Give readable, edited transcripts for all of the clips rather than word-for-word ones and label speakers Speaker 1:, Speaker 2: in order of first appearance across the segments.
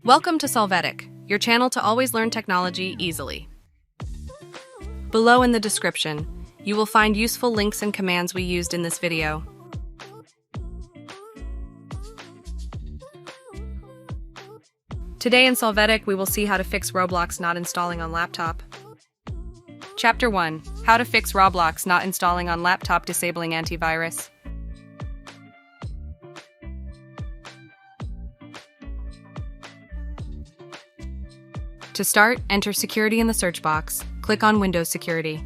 Speaker 1: Welcome to Solvetic, your channel to always learn technology easily. Below in the description, you will find useful links and commands we used in this video. Today in Solvetic, we will see how to fix Roblox not installing on laptop. Chapter 1. How to fix Roblox not installing on laptop, disabling antivirus. To start, enter security in the search box. Click on Windows Security.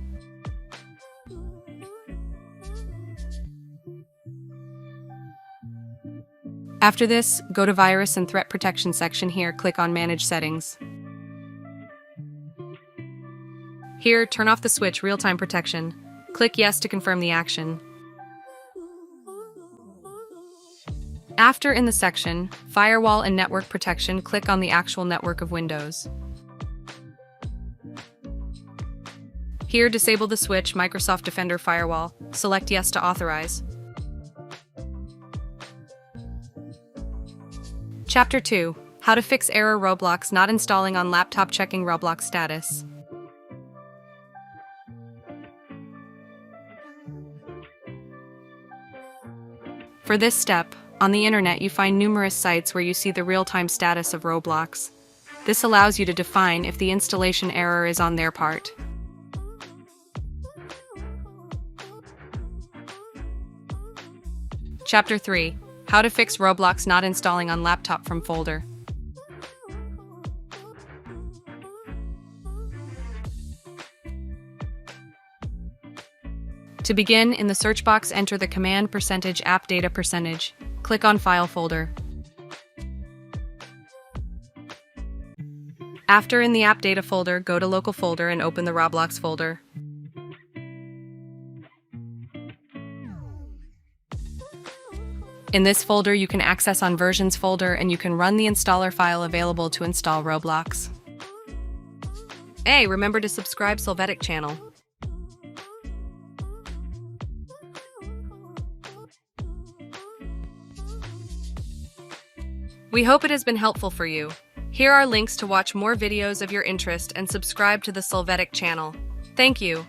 Speaker 1: After this, go to Virus and Threat Protection section here, click on Manage Settings. Here, turn off the switch Real-Time Protection. Click Yes to confirm the action. After, in the section, Firewall and Network Protection, click on the actual network of Windows. Here, disable the switch Microsoft Defender Firewall. Select Yes to authorize. Chapter 2. How to fix error Roblox not installing on laptop, checking Roblox status. For this step, on the internet you find numerous sites where you see the real-time status of Roblox. This allows you to define if the installation error is on their part. Chapter 3. How to fix Roblox not installing on laptop from folder. To begin, in the search box enter the command %app data %. Click on File folder. After, in the app data folder, go to local folder and open the Roblox folder. In this folder, you can access on versions folder and you can run the installer file available to install Roblox. Hey, remember to subscribe Solvetic channel. We hope it has been helpful for you. Here are links to watch more videos of your interest and subscribe to the Solvetic channel. Thank you.